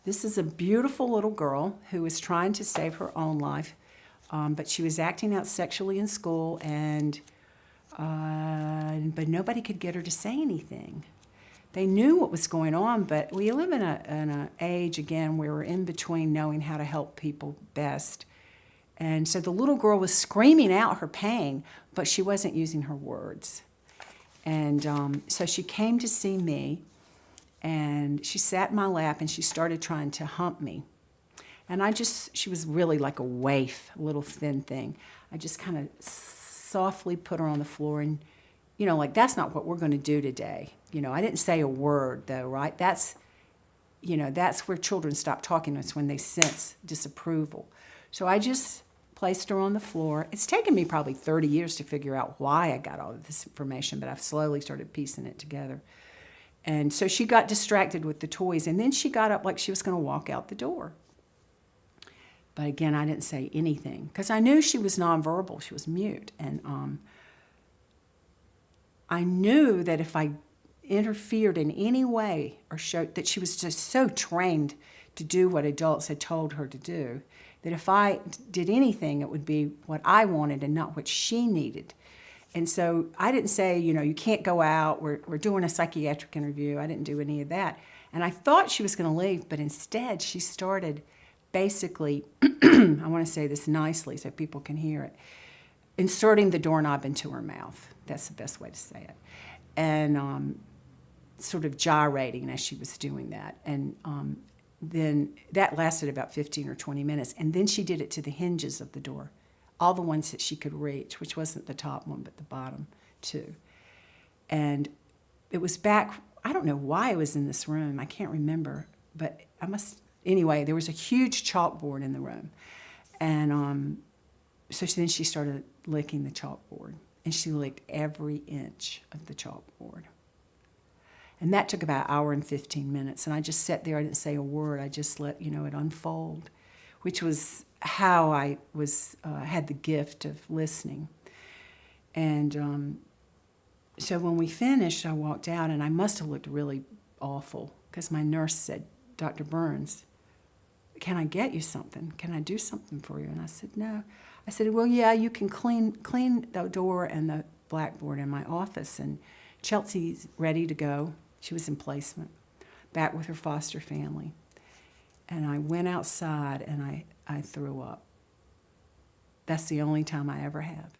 This is a beautiful little girl who was trying to save her own life, but she was acting out sexually in school, and but nobody could get her to say anything. They knew what was going on, but we live in an age, again, where we're in between knowing how to help people best. And so the little girl was screaming out her pain, but she wasn't using her words. And so she came to see me, and she sat in my lap, and she started trying to hump me. And she was really like a waif, a little thin thing. I just kind of softly put her on the floor, and, like, that's not what we're going to do today. I didn't say a word, though, right? That's where children stop talking to us, when they sense disapproval. So I just placed her on the floor. It's taken me probably 30 years to figure out why I got all of this information, but I've slowly started piecing it together. And so she got distracted with the toys, and then she got up like she was going to walk out the door. But again, I didn't say anything because I knew she was nonverbal. She was mute. And I knew that if I interfered in any way or showed that she was just so trained to do what adults had told her to do, that if I did anything, it would be what I wanted and not what she needed. And so I didn't say, you can't go out, we're doing a psychiatric interview. I didn't do any of that. And I thought she was going to leave, but instead she started basically, I want to say this nicely so people can hear it, inserting the doorknob into her mouth. That's the best way to say it. And sort of gyrating as she was doing that. And then that lasted about 15 or 20 minutes. And then she did it to the hinges of the door, all the ones that she could reach, which wasn't the top one, but the bottom two. And it was back, I don't know why I was in this room. I can't remember, but anyway, there was a huge chalkboard in the room. And so then she started licking the chalkboard, and she licked every inch of the chalkboard. And that took about an hour and 15 minutes. And I just sat there. I didn't say a word. I just let, it unfold, which was how I had the gift of listening. And so when we finished, I walked out, and I must have looked really awful because my nurse said, "Dr. Burns, can I get you something? Can I do something for you?" And I said, "No." I said, "Well, yeah, you can clean the door and the blackboard in my office." And Chelsea's ready to go. She was in placement, back with her foster family. And I went outside, and I threw up. That's the only time I ever have.